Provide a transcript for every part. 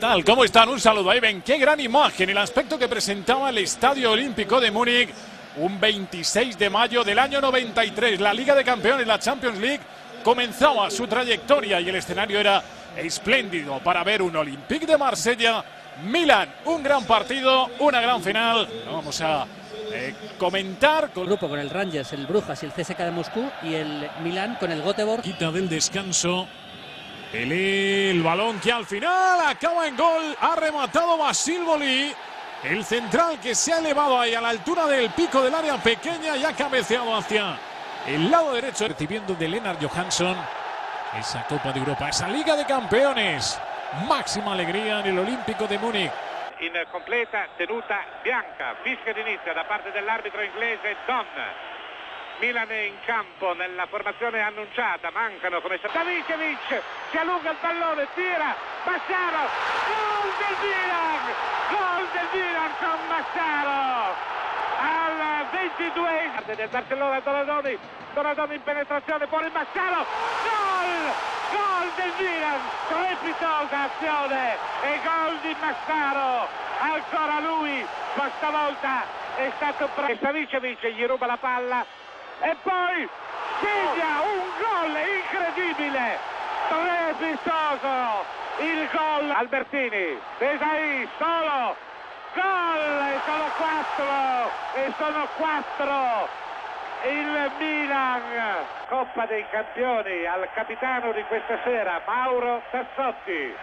tal? ¿Cómo están? Un saludo. Ahí ven, qué gran imagen, el aspecto que presentaba el Estadio Olímpico de Múnich un 26 de mayo del año 93. La Liga de Campeones, la Champions League, comenzaba su trayectoria y el escenario era espléndido para ver un Olympique de Marsella, Milan. Un gran partido, una gran final. Vamos a comentar con grupo con el Rangers, el Brujas y el CSKA de Moscú, y el Milan con el Göteborg. Quita del descanso el balón que al final acaba en gol. Ha rematado Basile Boli, el central que se ha elevado ahí a la altura del pico del área pequeña y ha cabeceado hacia el lado derecho, recibiendo de Lennart Johansson esa Copa de Europa, esa Liga de Campeones. Máxima alegría en el Olímpico de Múnich. In completa tenuta bianca, fischia d'inizio da parte dell'arbitro inglese Don. Milan è in campo nella formazione annunciata, mancano come Savicevic, si allunga il pallone, tira, Massaro, gol del Milan con Massaro al 22 del Barcellona. Donadoni in penetrazione, fuori Massaro, gol del Milan, strepitosa azione e gol di Massaro, ancora lui, ma stavolta è stato Savicevic, gli ruba la palla e poi segna un gol incredibile, strepitoso il gol. Albertini, Desai, solo, gol, e sono quattro il Milan. Coppa dei Campioni al capitano di questa sera, Mauro Tassotti,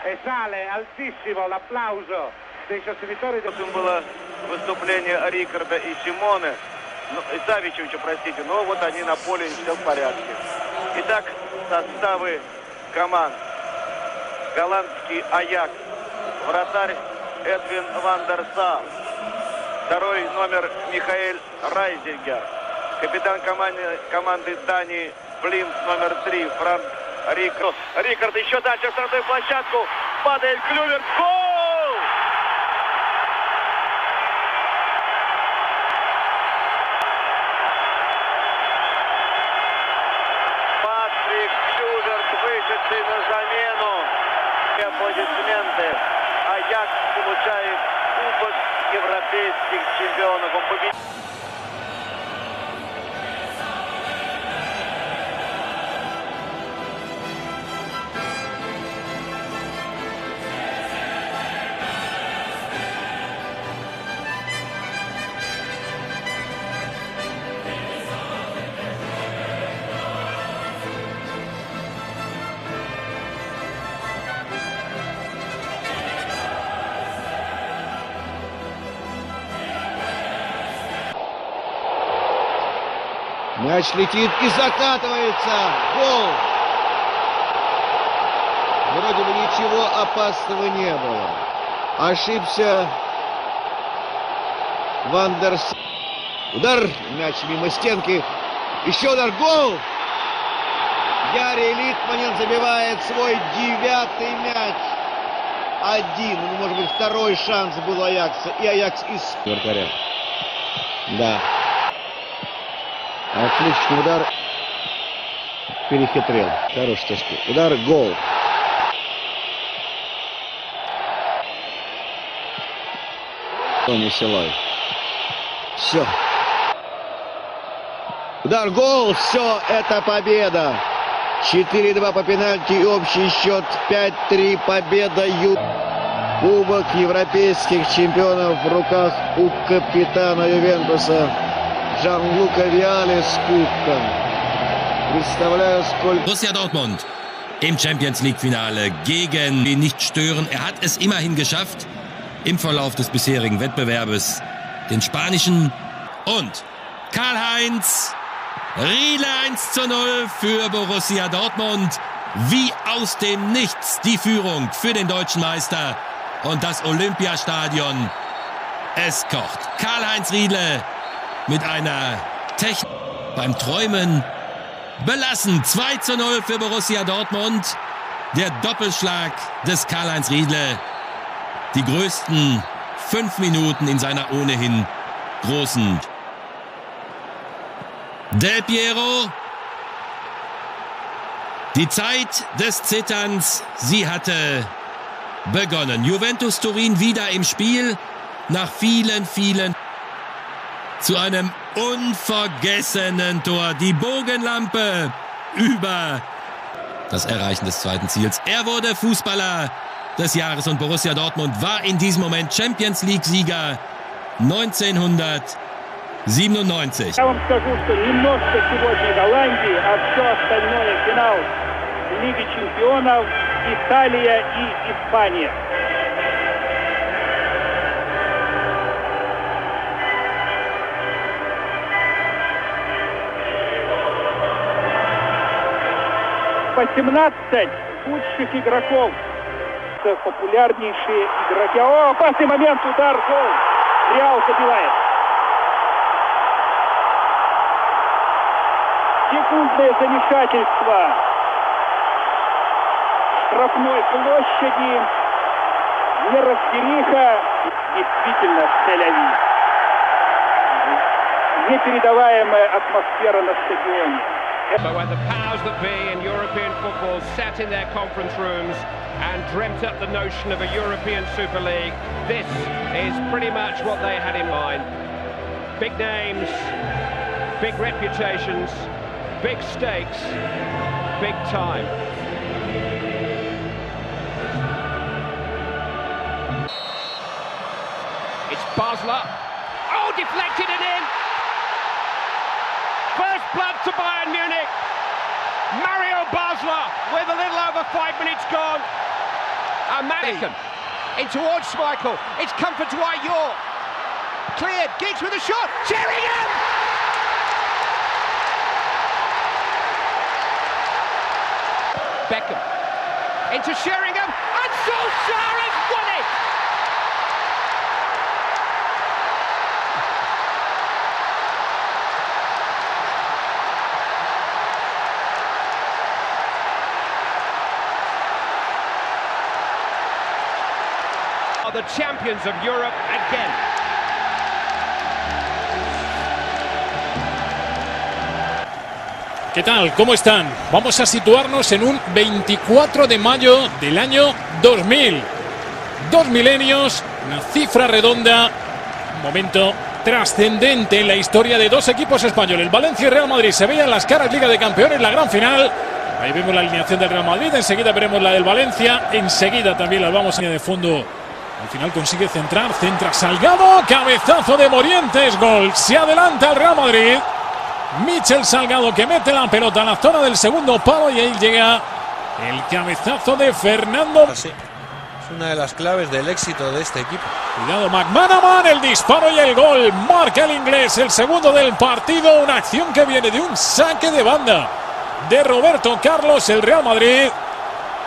e sale altissimo l'applauso dei sostenitori. Было выступление Рикарда и Симоне, и Савичевича, простите, но вот они на поле, и все в порядке. Итак, составы команд. Голландский Аякс, вратарь Эдвин ван дер Сар, второй номер Михаэль Райзингер, капитан команды Дании Плимс номер 3 Франк Рикард. Рикард еще дальше в штрафную площадку, падает Клювер, гол! Патрик Клюверт, вышедший на замену. Аплодисменты. Аякс получает кубок европейских чемпионов. Он победил. Мяч летит и закатывается. Гол. Вроде бы ничего опасного не было. Ошибся ван дер Сар. Удар. Мяч мимо стенки. Еще удар. Гол. Яри Литманен забивает свой 9-й мяч. Один. Ну, может быть, второй шанс был у Аякса. И Аякс из вратаря. Да. Отличный удар. Перехитрил. Хороший точка. Удар. Гол. Тони Силой. Все. Удар. Гол. Все. Это победа. 4-2 по пенальти. И общий счет 5-3. Победа. Кубок европейских чемпионов в руках у капитана Ювентуса Gianluca Vialli с кубком. Представляю, сколько... Borussia Dortmund im Champions League Finale gegen den Nicht-Stören. Er hat es immerhin geschafft, im Verlauf des bisherigen Wettbewerbes den spanischen und Karl-Heinz Riedle 1:0 für Borussia Dortmund. Wie aus dem Nichts die Führung für den deutschen Meister und das Olympiastadion. Es kocht. Karl-Heinz Riedle mit einer Technik beim Träumen belassen. 2:0 für Borussia Dortmund. Der Doppelschlag des Karl-Heinz Riedle. Die größten 5 Minuten in seiner ohnehin großen. Del Piero. Die Zeit des Zitterns, sie hatte begonnen. Juventus Turin wieder im Spiel nach vielen zu einem unvergessenen Tor. Die Bogenlampe über das Erreichen des zweiten Ziels. Er wurde Fußballer des Jahres und Borussia Dortmund war in diesem Moment Champions League-Sieger 1997. Я вам скажу, что немножко сегодня Голландии, а все остальное финал Лиги чемпионов, Италия и Испания. По 17 лучших игроков, популярнейшие игроки. О, опасный момент, удар, гол. Реал забивает. Секундное замешательство. Штрафной площади. Неразбериха. Действительно, Тель-Авив. Непередаваемая атмосфера на стадионе. But when the powers that be in European football sat in their conference rooms and dreamt up the notion of a European Super League, this is pretty much what they had in mind. Big names, big reputations, big stakes, big time. It's Basler. Oh, deflected and in. First blood to Bayern Munich. Mario Basler with a little over 5 minutes gone. And Manneken in towards Schmeichel. It's comfort to Ayor. Cleared. Giggs with a shot. Sheringham! Beckham into Sheringham. And Solskjaer has won it! The champions of Europe again. ¿Qué tal? ¿Cómo están? Vamos a situarnos en un 24 de mayo del año 2000. 2 milenios, una cifra redonda, un momento trascendente en la historia de dos equipos españoles. Valencia y Real Madrid se veían las caras, Liga de Campeones, la gran final. Ahí vemos la alineación del Real Madrid, enseguida veremos la del Valencia, enseguida también las vamos a ir de fondo. Al final consigue centrar, centra Salgado, cabezazo de Morientes, gol, se adelanta el Real Madrid. Michel Salgado que mete la pelota a la zona del segundo palo y ahí llega el cabezazo de Fernando. Sí, es una de las claves del éxito de este equipo. Cuidado McManaman, el disparo y el gol, marca el inglés, el segundo del partido, una acción que viene de un saque de banda de Roberto Carlos, el Real Madrid.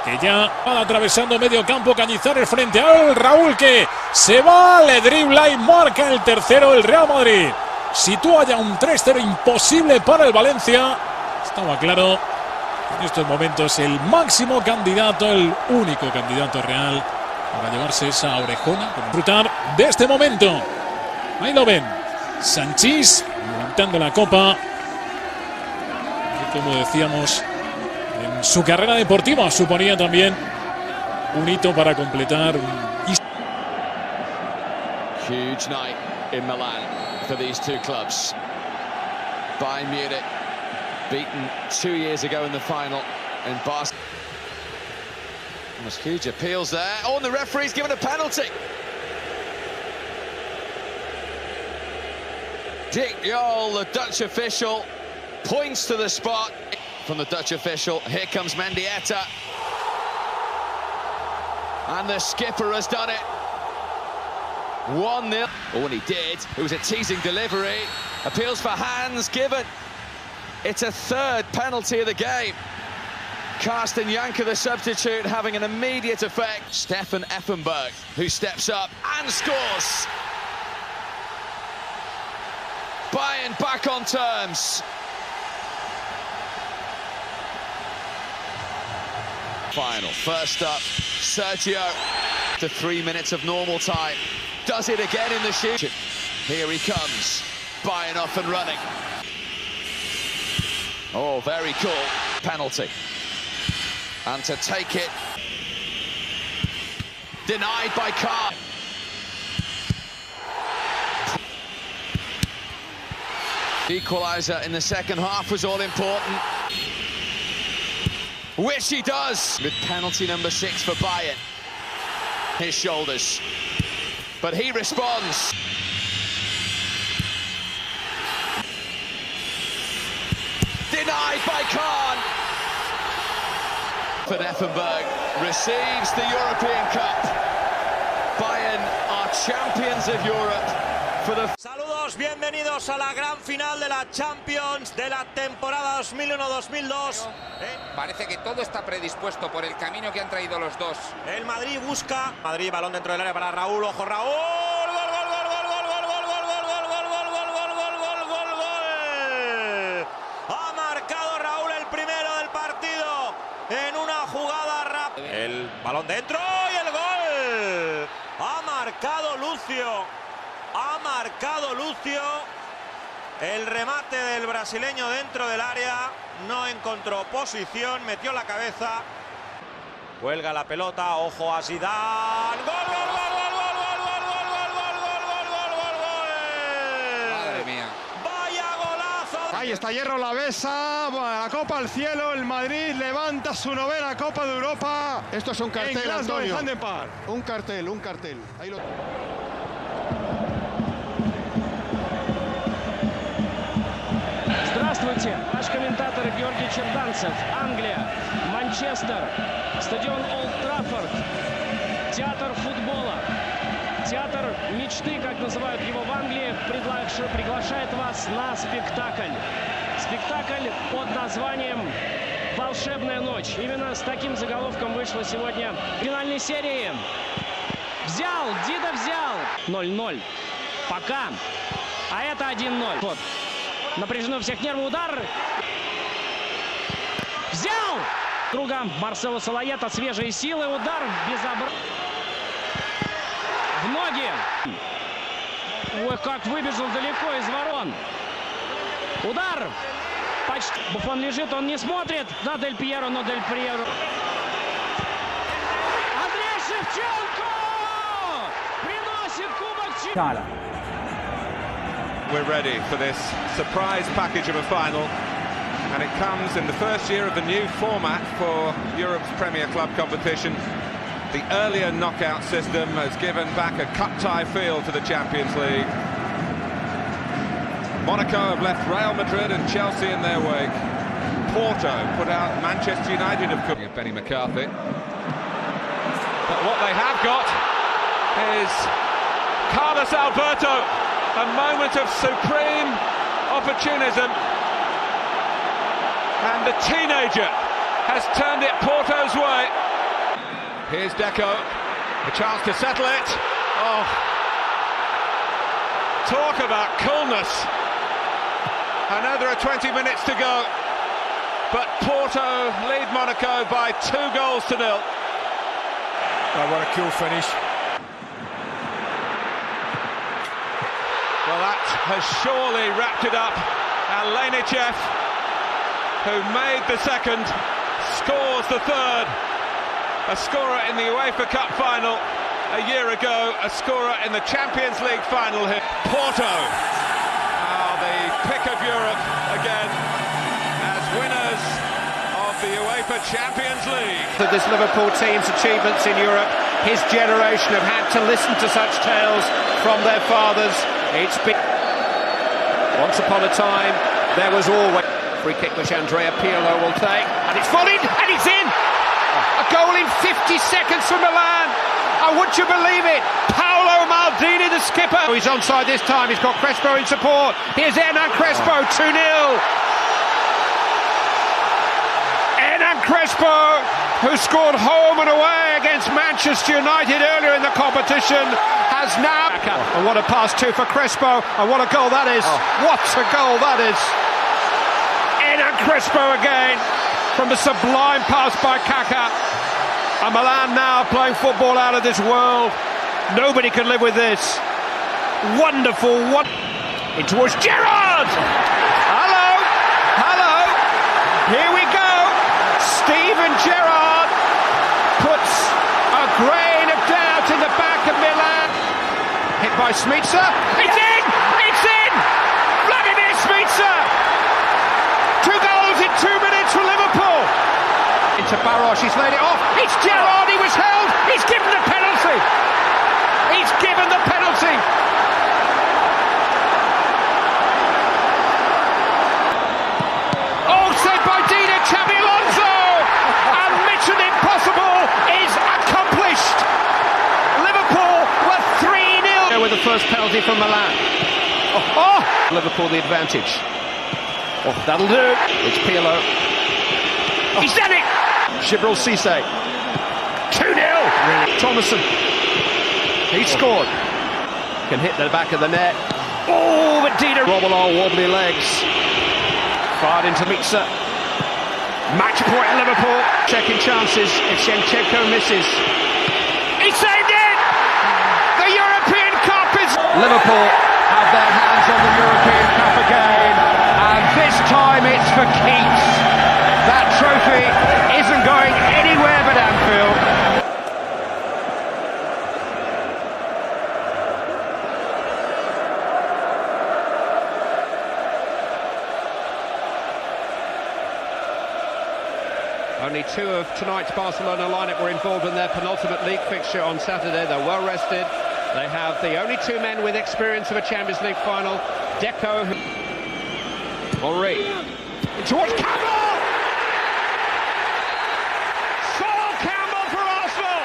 Que ya va atravesando medio campo, Cañizares frente al Raúl que se va, le dribla y marca el tercero el Real Madrid. Sitúa ya un 3-0 imposible para el Valencia. Estaba claro, en estos momentos el máximo candidato, el único candidato real para llevarse esa orejona, para disfrutar de este momento. Ahí lo ven, Sanchís levantando la copa. Y como decíamos, en su carrera deportiva suponía también un hito para completar un... Huge night in Milan for these two clubs. Bayern Munich beaten 2 years ago in the final in Barcelona. Almost huge appeals there. Oh, and the referee's given a penalty. Dick Jol, the Dutch official, points to the spot. From the Dutch official, here comes Mendieta. And the skipper has done it. 1-0. Oh, and he did. It was a teasing delivery. Appeals for hands given. It's a third penalty of the game. Carsten Janker, the substitute, having an immediate effect. Stefan Effenberg, who steps up and scores. Bayern back on terms. Final. First up, Sergio. To 3 minutes of normal time. Does it again in the shoot. Here he comes. Bayern off and running. Oh, very cool. Penalty. And to take it. Denied by Kahn. Equaliser in the second half was all important. Which he does. With penalty number 6 for Bayern. His shoulders. But he responds. Denied by Kahn. Van Effenberg receives the European Cup. Bayern are champions of Europe for the... Saludos, bienvenidos a la gran final de la Champions de la temporada 2001-2002. Parece que todo está predispuesto por el camino que han traído los dos. El Madrid busca. Madrid, balón dentro del área para Raúl. Ojo, Raúl. Ha marcado Raúl el primero del partido en una jugada rápida. El balón dentro y el gol. Ha marcado Lucio. Ha marcado Lucio. El remate del brasileño dentro del área. No encontró posición. Metió la cabeza. Cuelga la pelota. Ojo a Zidane. ¡Gol, gol, gol, gol, gol, gol, gol, gol, gol, gol, gol, gol, gol! Madre mía. ¡Vaya golazo! Ahí está Hierro la besa. La Copa al cielo. El Madrid levanta su 9ª Copa de Europa. Esto es un cartel, Antonio. Un cartel. Ahí lo... Здравствуйте, ваш комментатор Георгий Черданцев. Англия, Манчестер, стадион Олд Траффорд, театр футбола, театр мечты, как называют его в Англии, приглашает вас на спектакль. Спектакль под названием «Волшебная ночь». Именно с таким заголовком вышла сегодня в финальной серии. Взял, Дида взял. 0-0. Пока. А это 1-0. Вот. Напряжено всех нервов, удар. Взял! Друга Марсело Салаета, свежие силы, удар безобразный. В ноги. Ой, как выбежал далеко из ворон. Удар. Почти. Буфон лежит, он не смотрит на Дель Пьеро, но Дель Пьеро. Андрей Шевченко приносит кубок чемпиона. We're ready for this surprise package of a final, and it comes in the first year of the new format for Europe's Premier Club competition. The earlier knockout system has given back a cup-tie feel to the Champions League. Monaco have left Real Madrid and Chelsea in their wake. Porto put out Manchester United of Benny McCarthy. But what they have got is Carlos Alberto. A moment of supreme opportunism, and the teenager has turned it Porto's way. Here's Deco, a chance to settle it. Oh, talk about coolness. I know there are 20 minutes to go, but Porto lead Monaco by 2 goals to 0. Oh, what a cool finish. Well, that has surely wrapped it up. Alenichev, who made the second, scores the third. A scorer in the UEFA Cup final a year ago, a scorer in the Champions League final here. Porto are the pick of Europe again as winners of the UEFA Champions League. This Liverpool team's achievements in Europe, his generation have had to listen to such tales from their fathers. It's been... Once upon a time, there was always... Free kick which Andrea Pirlo will take, and it's volleyed, and it's in! A goal in 50 seconds for Milan! And would you believe it? Paolo Maldini, the skipper! He's onside this time, he's got Crespo in support. Here's Hernan Crespo, 2-0. Hernan Crespo, who scored home and away against Manchester United earlier in the competition, has now... And what a pass too for Crespo, and what a goal that is. What a goal that is. Hernan Crespo again, from the sublime pass by Kaká. And Milan now playing football out of this world. Nobody can live with this. Wonderful, in towards Gerrard! Hello, hello, here we go. Steven Gerrard puts a grain of doubt by Smica. It's in! It's in! Vladimir Smica! 2 goals in 2 minutes for Liverpool. Into Baros, he's laid it off. It's Gerrard, he was held. He's given the penalty. He's given the penalty. Oh, saved by Dina, Xabi Alonso. And Mission Impossible is accomplished. Liverpool were 3-0. With the first penalty from Milan. Oh! Liverpool the advantage. Oh, that'll do. It's Pirlo. Oh. He's done it! Gibril Cisse. 2-0. Really? Thomason. He scored. Can hit the back of the net. Oh, but Dina. Robolo, wobbly legs. Fired into Mica. Match point at Liverpool. Checking chances if Zinchenko misses. He saved it! The European Cup is... Liverpool have their hands on the European Cup again. And this time it's for keeps. That trophy isn't going anywhere but Anfield. Only 2 of tonight's Barcelona lineup were involved in their penultimate league fixture on Saturday. They're well rested. They have the only 2 men with experience of a Champions League final. Deco. Henry. Towards Campbell! Sol Campbell for Arsenal!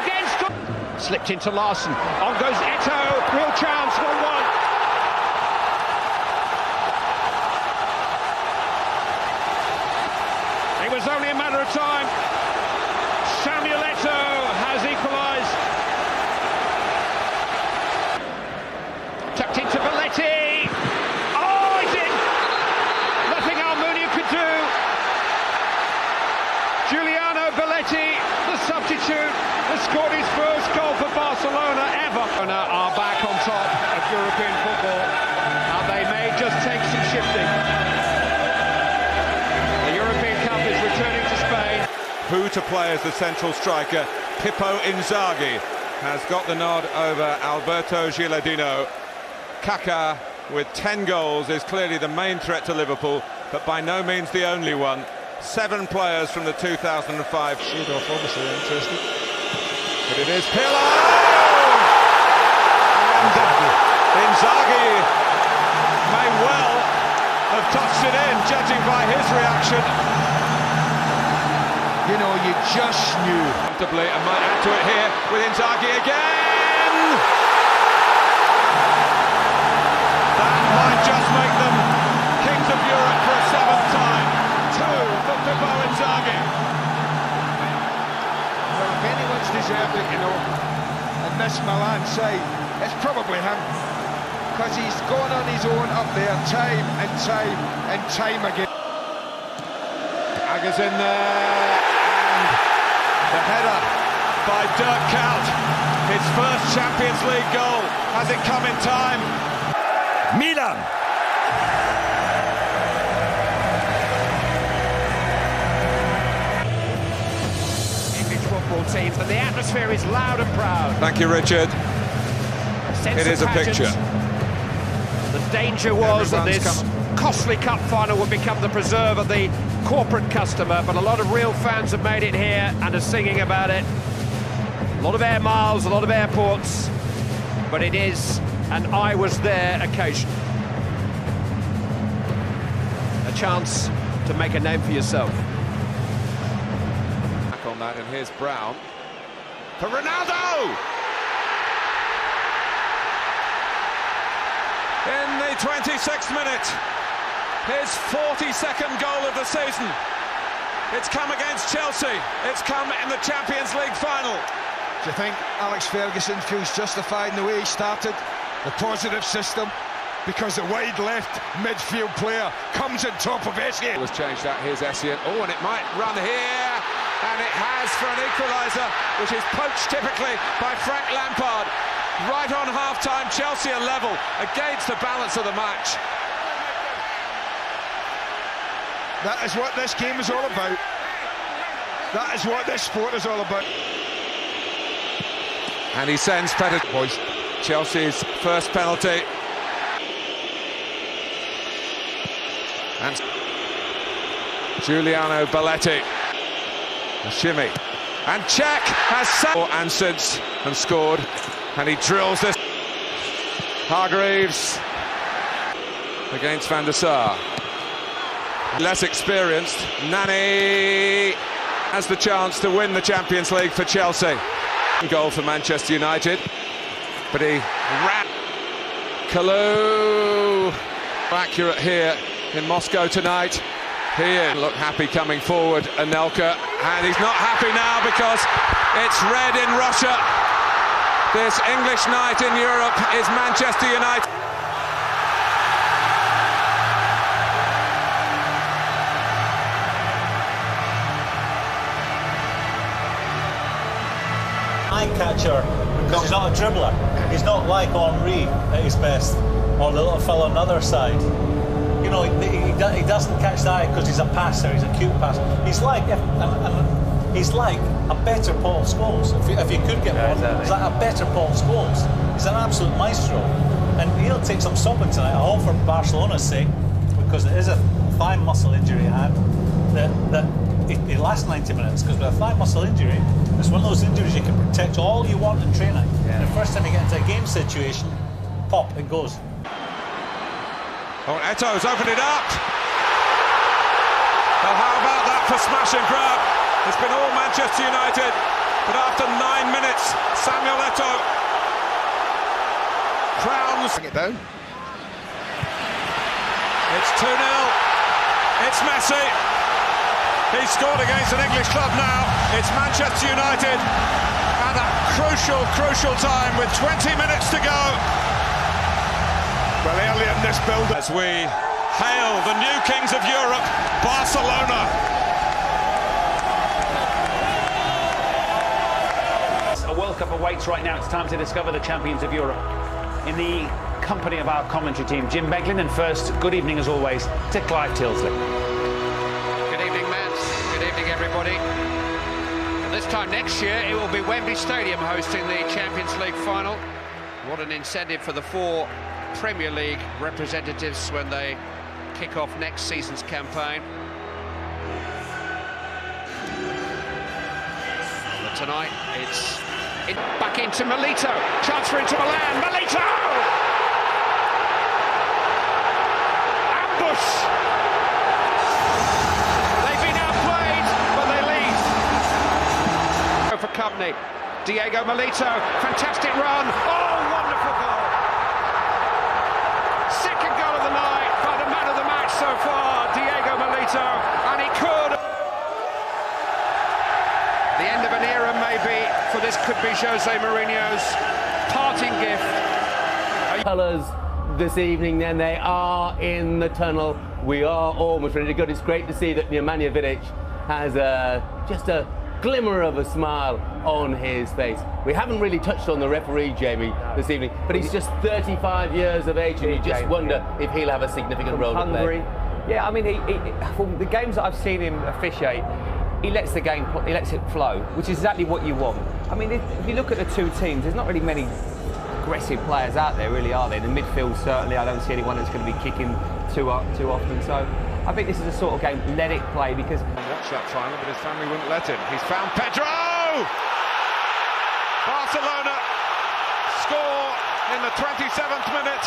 Against... Slipped into Larson. On goes Eto'o. Real chance. 1-1. It was only a matter of time. Samuel Eto'o has equalised. Tucked into Belletti. Oh, he's in! Nothing Almunia could do. Giuliano Belletti, the substitute, has scored his first goal for Barcelona ever. Are back on top of European football. And they may just take some shifting. Who to play as the central striker? Pippo Inzaghi has got the nod over Alberto Gilardino. Kaká, with 10 goals, is clearly the main threat to Liverpool, but by no means the only one. 7 players from the 2005. Seedorf obviously interested. But it is Pirlo! And Inzaghi may well have touched it in, judging by his reaction. You know, you just knew. Comfortably, and might add to it here with Inzaghi again. That might just make them kings of Europe for a 7th time. 2 for Pippo Inzaghi. Well, if anyone's deserved it, you know, and this Milan side, it's probably him. Because he's gone on his own up there time and time and time again. Aga's in there. The header by Dirk Kuyt, his first Champions League goal. Has it come in time? Milan. English football teams, and the atmosphere is loud and proud. Thank you, Richard. It is a picture. The danger was that this costly cup final would become the preserve of the corporate customer, but a lot of real fans have made it here and are singing about it. A lot of air miles, a lot of airports, but it is an I was there occasion. A chance to make a name for yourself. Back on that, and here's Brown for Ronaldo! In the 26th minute, his 42nd goal of the season. It's come against Chelsea. It's come in the Champions League final. Do you think Alex Ferguson feels justified in the way he started? The positive system, because the wide left midfield player comes on top of Essien. Was changed that. Here's Essien. Oh, and it might run here, and it has for an equaliser, which is poached typically by Frank Lampard. Right on half-time, Chelsea are level against the balance of the match. That is what this game is all about. That is what this sport is all about. And he sends Petr. Chelsea's first penalty. And Giuliano Belletti. A shimmy. And Cech has set. And since and scored. And he drills this. Hargreaves against Van der Sar. Less experienced. Nani has the chance to win the Champions League for Chelsea. Goal for Manchester United. But he ran. Kalou accurate here in Moscow tonight. Here look happy coming forward, Anelka, and he's not happy now because it's red in Russia. This English night in Europe is Manchester United. Eye catcher because he's not a dribbler. He's not like Henry at his best, or the little fellow on the other side. You know, he doesn't catch the eye because he's a passer. He's a cute passer. He's like a better Paul Scholes. If you could get one, exactly. He's like a better Paul Scholes. He's an absolute maestro, and he'll take some stopping tonight. I hope for Barcelona's sake, because it is a thigh muscle injury he had. That it lasts 90 minutes, because with a thigh muscle injury, it's one of those injuries you can protect all you want in training. Yeah. And the first time you get into a game situation, pop, it goes. Oh, Eto's opened it up. Well, how about that for smash and grab? It's been all Manchester United, but after 9 minutes, Samuel Eto'o crowns. Bring it down. It's 2-0. It's Messi. He's scored against an English club now. It's Manchester United at a crucial time with 20 minutes to go. Well, early in this build, as we hail the new kings of Europe, Barcelona. A World Cup awaits right now. It's time to discover the champions of Europe. In the company of our commentary team, Jim Beglin, and first, good evening as always to Clive Tilsley. Good evening, Matt. Good evening, everybody. And this time next year, it will be Wembley Stadium hosting the Champions League final. What an incentive for the 4 Premier League representatives when they kick off next season's campaign. But tonight it's back into Milito, chance for Inter Milan, Milito! Ambush! They've been outplayed, but they lead. For Company, Diego Milito, fantastic run, oh, wonderful goal! Second goal of the night by the man of the match so far, Diego Milito, and he could. The end of an era, maybe, for this could be Jose Mourinho's parting gift. Colours this evening, then they are in the tunnel. We are almost ready to go. It's great to see that Nemanja Vidic has just a glimmer of a smile on his face. We haven't really touched on the referee, Jamie, this evening, but he's just 35 years of age, and you just wonder if he'll have a significant role to play. Yeah, I mean, he from the games that I've seen him officiate, he lets the game, he lets it flow, which is exactly what you want. I mean, if you look at the two teams, there's not really many aggressive players out there, really, are there? In the midfield, certainly, I don't see anyone that's going to be kicking too often. So I think this is a sort of game, let it play, because... Watch that final, but his family wouldn't let him. He's found Pedro! Barcelona score in the 27th minute.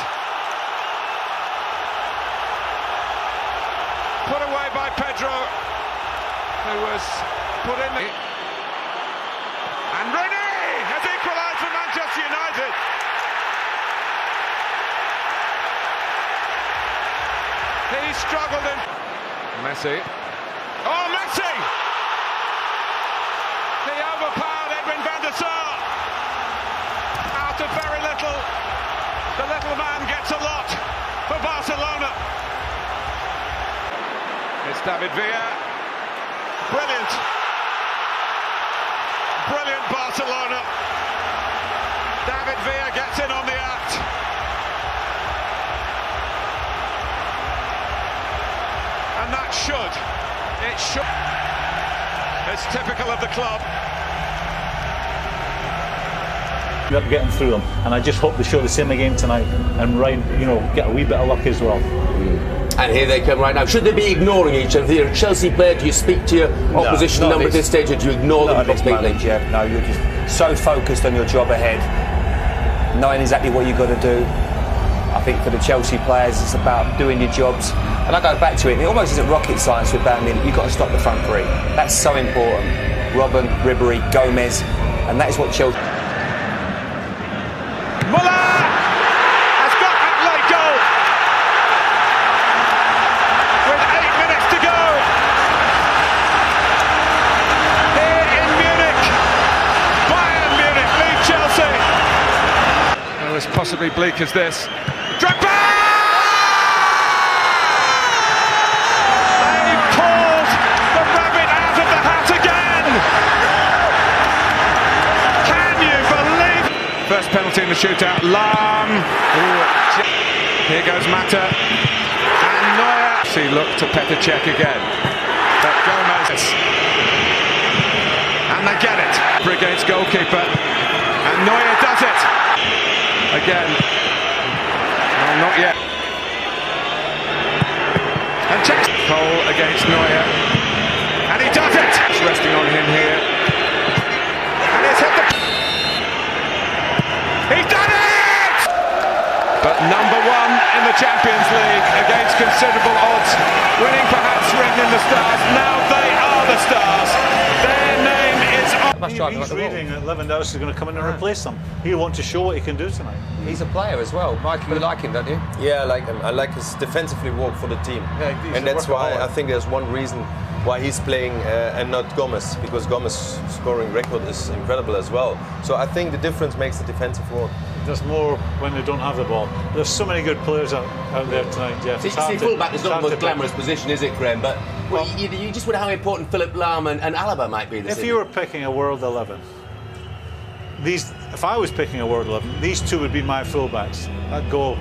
Put away by Pedro, who was put in the... And René has equalised for Manchester United. He struggled in... Messi. Oh, Messi! He overpowered Edwin van der Sar. Out of very little. The little man gets a lot for Barcelona. It's David Villa. Brilliant. Brilliant Barcelona. David Villa gets in on the act. And that should. It's typical of the club. Getting through them, and I just hope they show the same again tonight and get a wee bit of luck as well. And here they come right now. Should they be ignoring each other? If you're a Chelsea player, do you speak to your opposition number at this stage, or do you ignore them completely? Jeff. No, you're just so focused on your job ahead, knowing exactly what you've got to do. I think for the Chelsea players, it's about doing your jobs. And I go back to it almost isn't rocket science with Bayern Munich. You've got to stop the front three. That's so important. Robben, Ribery, Gomez, and that is what Chelsea... Muller has got that late goal with 8 minutes to go here in Munich. Bayern Munich lead Chelsea. It was possibly bleak as this. Drogba! They pulled the rabbit out of the hat again. Can you believe? First penalty in the shootout. Lahm. Here goes Mata. And Neuer. See, look to Petr Cech again. But Gomez. And they get it. Against goalkeeper. And Neuer does it. Again. Well, not yet. And Cech. Cole against Neuer. And he does it. It's resting on him here. And it's hit the... He's done it! But number one in the Champions League against considerable odds, winning perhaps written in the stars. Now they are the stars. Their name is on. He's reading that Lewandowski is going to come in and replace them. He'll want to show what he can do tonight. He's a player as well. Mike, you like him, don't you? Yeah, I like him. I like his defensively work for the team. Yeah, and that's why I think there's one reason why he's playing and not Gomez, because Gomez scoring record is incredible as well. So I think the difference makes the defensive work. There's more when they don't have the ball. There's so many good players out there tonight, Jeff. See, fullback is not the most glamorous position, is it, Graham? But you just wonder how important Philipp Lahm and Alaba might be this If you were picking a World 11, if I was picking a World 11, these two would be my fullbacks. I'd go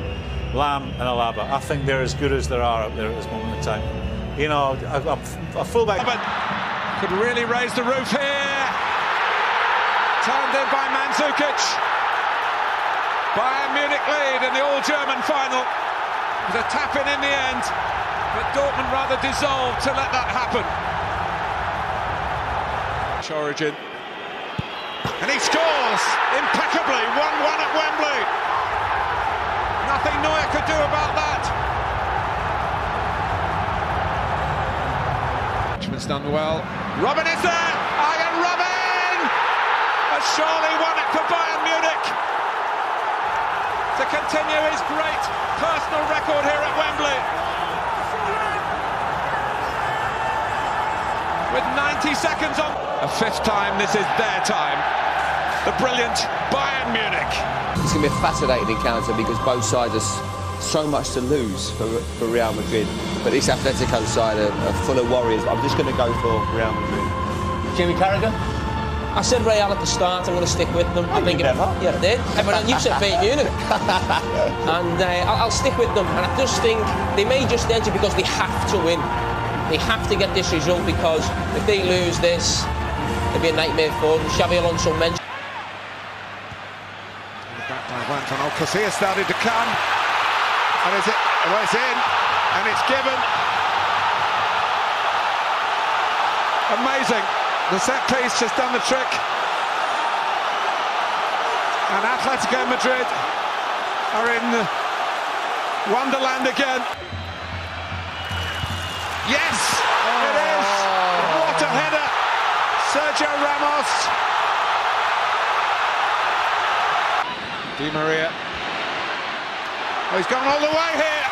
Lahm and Alaba. I think they're as good as there are up there at this moment in time. You know, a fullback could really raise the roof here. Turned in by Mandzukic. Bayern Munich lead in the all-German final. With a tap-in the end, but Dortmund rather dissolved to let that happen. Origin. And he scores impeccably, 1-1 at Wembley. Nothing Neuer could do about that. Richmond's done well. Robben is there! Arjen Robben! Has surely won it for Bayern Munich to continue his great personal record here at Wembley. With 90 seconds on. A fifth time, this is their time. The brilliant Bayern Munich. It's going to be a fascinating encounter because both sides have so much to lose for Real Madrid. But this Atletico side are full of warriors. I'm just going to go for Real Madrid. Jimmy Carragher? I said Real at the start. I'm going to stick with them. I think never. Yeah, I did. Everyone, you said Bayern Munich, and I'll stick with them. And I just think they may just enter because they have to win. They have to get this result because if they lose this, it'll be a nightmare for them. Xabi Alonso mentioned. Back by Van Casillas started to come, and is it? Well, it's in, and it's given. Amazing. The set piece has done the trick. And Atletico Madrid are in Wonderland again. Yes, it is. What a header. Sergio Ramos. Di Maria. Oh, he's gone all the way here.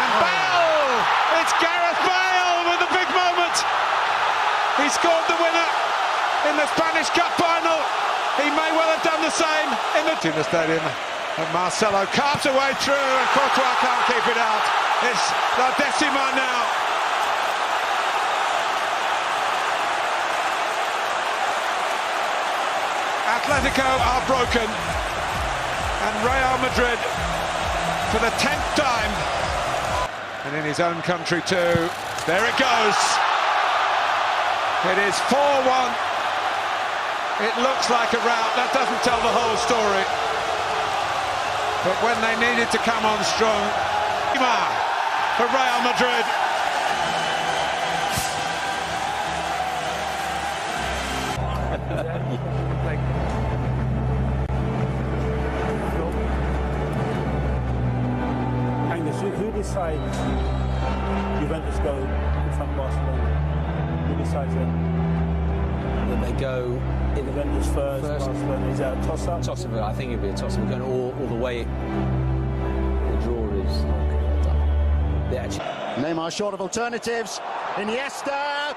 And Bale! It's Gareth Bale with the big moment. He scored the winner in the Spanish Cup final. He may well have done the same in the stadium. And Marcelo carves away through, and Courtois can't keep it out. It's La Decima now. Atletico are broken, and Real Madrid, for the 10th time, and in his own country too, there it goes. It is 4-1. It looks like a rout. That doesn't tell the whole story. But when they needed to come on strong, Neymar for Real Madrid. Who decides Juventus go from Barcelona? Who decides that? That they go in Juventus first. Barcelona. Is that a toss-up? Toss-up. I think it'd be a toss-up. Going all the way. The draw is. Neymar short of alternatives. Iniesta.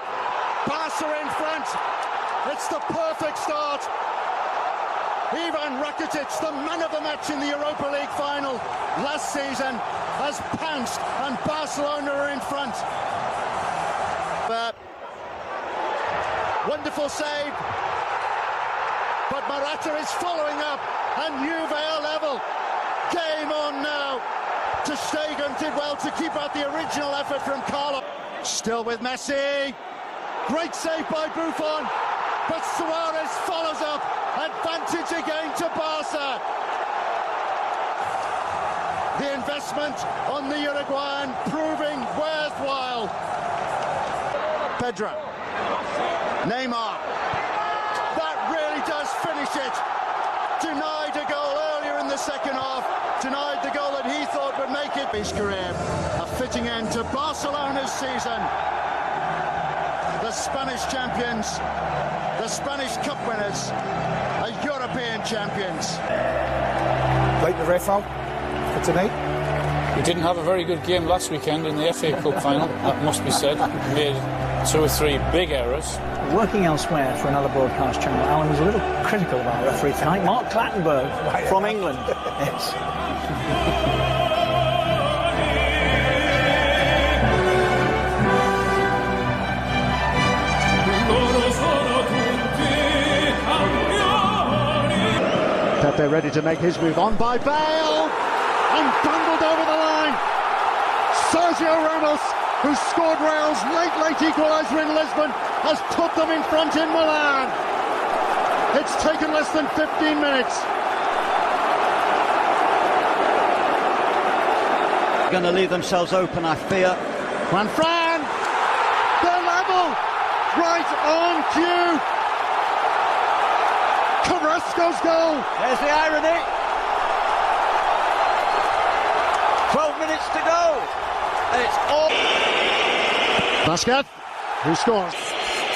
Barca in front. It's the perfect start. Ivan Rakitic, the man of the match in the Europa League final last season, has pounced and Barcelona are in front. Wonderful save, but Morata is following up and Juve are level. Game on now. Ter Stegen did well to keep out the original effort from Carlo. Still with Messi. Great save by Buffon, but Suarez follows up. Advantage again to Barca. The investment on the Uruguayan proving worthwhile. Pedro. Neymar. That really does finish it. Denied a goal earlier in the second half. Denied the goal that he thought would make it his career. A fitting end to Barcelona's season. The Spanish champions, the Spanish Cup winners, are European champions. Like the ref out for tonight. We didn't have a very good game last weekend in the FA Cup final, that must be said. We made 2 or 3 big errors. Working elsewhere for another broadcast channel, Alan was a little critical of our referee tonight, Mark Clattenburg from England. Yes. Pepe ready to make his move on by Bale and bundled over the line. Sergio Ramos, who scored Real's late equaliser in Lisbon, has put them in front in Milan. It's taken less than 15 minutes. Going to leave themselves open, I fear. Juan Fran, they're level, right on cue. Carrasco's goal. There's the irony. 12 minutes to go. And it's all. Busquets, who scores?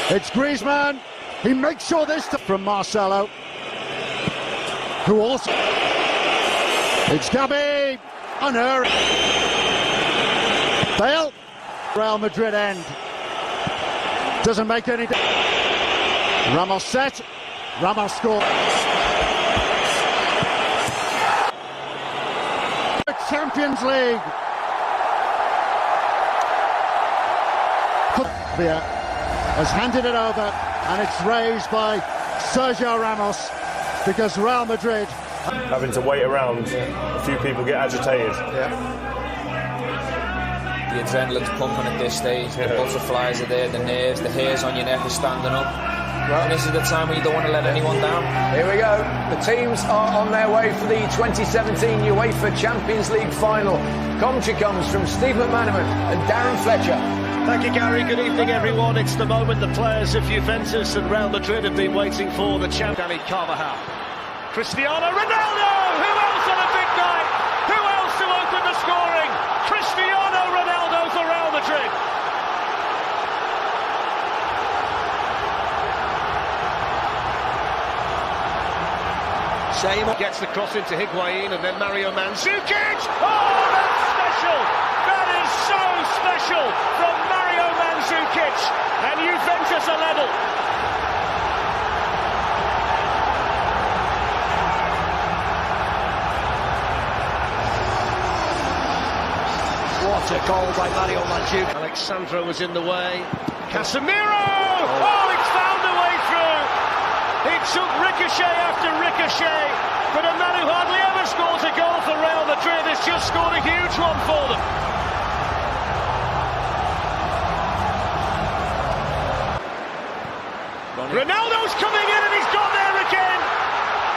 It's Griezmann. He makes sure this from Marcelo, who also. It's Gabi. Unerring. Bale. Real Madrid end. Doesn't make any. Ramos set. Ramos score. Champions League. Has handed it over and it's raised by Sergio Ramos because Real Madrid having to wait around, a few people get agitated. The adrenaline's pumping at this stage, the butterflies are there, the nerves, the hairs on your neck are standing up. And this is the time where you don't want to let anyone down. Here we go. The teams are on their way for the 2017 UEFA Champions League final. Commentary comes from Steve McManaman and Darren Fletcher. Thank you, Gary. Good evening, everyone. It's the moment the players of Juventus and Real Madrid have been waiting for. The champion, Carvajal. Cristiano Ronaldo! Who else on a big night? Who else to open the scoring? Cristiano Ronaldo for Real Madrid. Same gets the cross into Higuain and then Mario Mandzukic. Oh, that's special! That is so special from Mario Mandzukic, and Juventus are level. What a goal by Mario Mandzukic. Alexandro was in the way. Casemiro! Oh, it's found a way through. He took ricochet after ricochet, but a man who hardly ever scores a goal for Real Madrid has just scored a huge one for them. Ronaldo's coming in and he's got there again.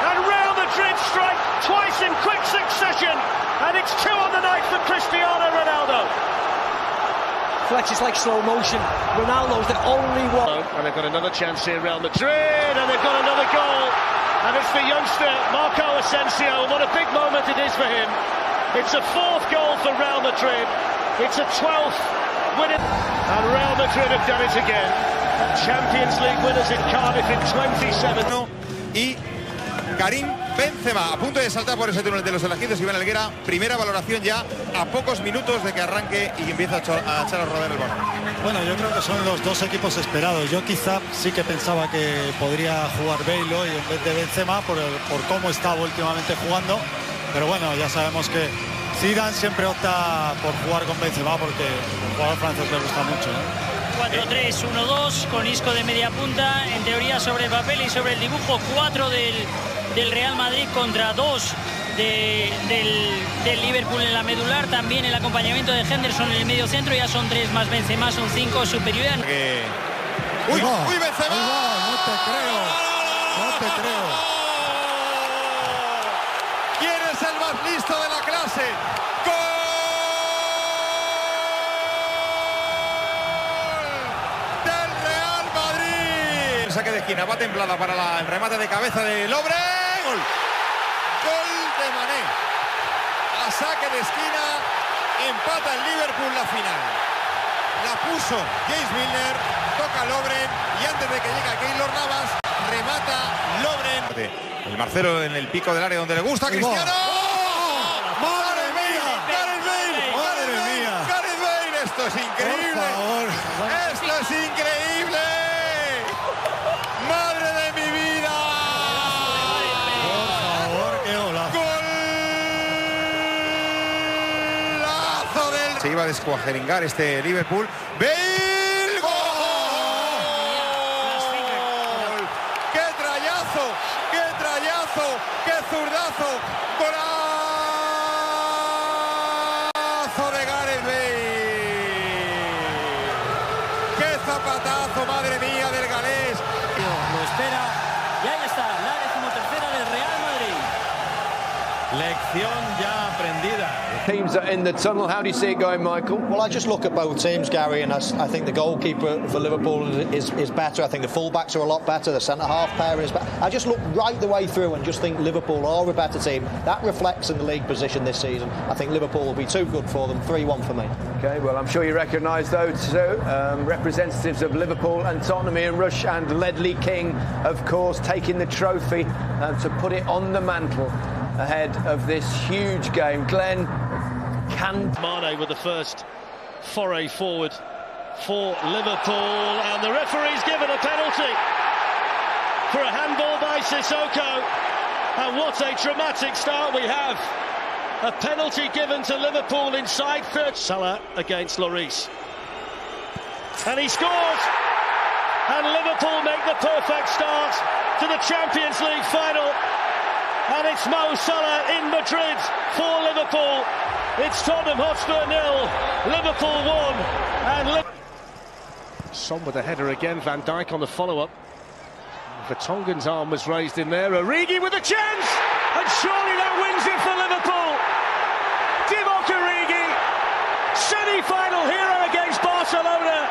And Real Madrid strike twice in quick succession. And it's 2 on the night for Cristiano Ronaldo. Fletcher's like slow motion. Ronaldo's the only one. And they've got another chance here, Real Madrid, and they've got another goal. And it's the youngster, Marco Asensio. What a big moment it is for him. It's a 4th goal for Real Madrid. It's a 12th win. And Real Madrid have done it again. Champions League winners in Cardiff in 27. Y Karim Benzema, a punto de saltar por ese túnel de los elegidos. Iván Helguera, primera valoración ya a pocos minutos de que arranque y que empieza a echar a rodar el balón. Bueno, yo creo que son los dos equipos esperados. Yo quizá sí que pensaba que podría jugar Bale hoy en vez de Benzema por cómo estaba últimamente jugando. Pero bueno, ya sabemos que Zidane siempre opta por jugar con Benzema porque al jugador francés le gusta mucho, ¿no? 4-3-1-2 con Isco de media punta, en teoría sobre el papel y sobre el dibujo 4 del Real Madrid contra 2 del Liverpool en la medular, también el acompañamiento de Henderson en el medio centro, ya son 3 más Benzema, son 5, superioridad. ¡Uy, Benzema! No te creo. ¿Quién es el más listo de la clase? ¡Gol! Del Real Madrid. El saque de esquina va templada para el remate de cabeza de Lovren. Gol. Gol de Mané. A saque de esquina empata el Liverpool la final. La puso James Milner, toca Lovren y antes de que llegue Keylor Navas remata Lovren. El Marcelo en el pico del área donde le gusta a Cristiano. ¡Madre mía! ¡Madre mía! ¡Gareth Bale! ¡Esto es increíble! Por favor. ¡Esto es increíble! ¡Madre de mi vida! Por favor, qué golazo. ¡Golazo del... Se iba a descuajeringar este Liverpool. ¡Bale! ¡Gol! ¡Qué trayazo! ¡Qué trayazo! ¡Qué zurdazo! ¡Golazo de Gareth Bale! ¡Qué zapatazo, madre mía, del galés! Lo espera y ahí está, la 13ª del Real Madrid. Lección ya aprendida. Teams are in the tunnel. How do you see it going, Michael? Well, I just look at both teams, Gary, and I think the goalkeeper for Liverpool is better. I think the fullbacks are a lot better. The centre-half pairing is better. I just look right the way through and just think Liverpool are a better team. That reflects in the league position this season. I think Liverpool will be too good for them. 3-1 for me. Okay, well, I'm sure you recognise those two representatives of Liverpool and Tottenham, Ian Rush and Ledley King, of course, taking the trophy to put it on the mantle ahead of this huge game. Glenn, can Mane with the first foray forward for Liverpool, and the referee's given a penalty for a handball by Sissoko. And what a dramatic start we have. A penalty given to Liverpool inside third. Salah against Lloris. And he scores! And Liverpool make the perfect start to the Champions League final. And it's Mo Salah in Madrid for Liverpool. It's Tottenham Hotspur 0, Liverpool 1, and Son with a header again, Van Dijk on the follow-up. Vertonghen's arm was raised in there, Origi with a chance, and surely that wins it for Liverpool. Divock Origi, semi-final hero against Barcelona,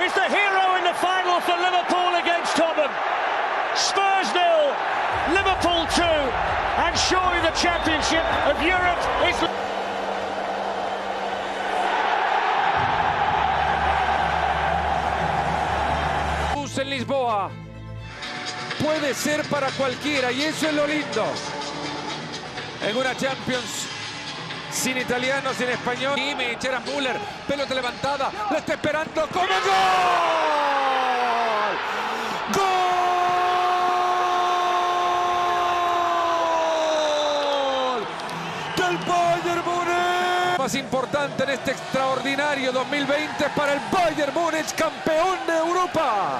is the hero in the final for Liverpool against Tottenham. Spurs 0, Liverpool 2, and surely the championship of Europe is... En Lisboa puede ser para cualquiera y eso es lo lindo en una Champions sin italiano, sin español. Y Gerard Müller, pelota levantada, la está esperando como gol. ¡Gol del Bayern Múnich! Más importante en este extraordinario 2020 para el Bayern Múnich, campeón de Europa.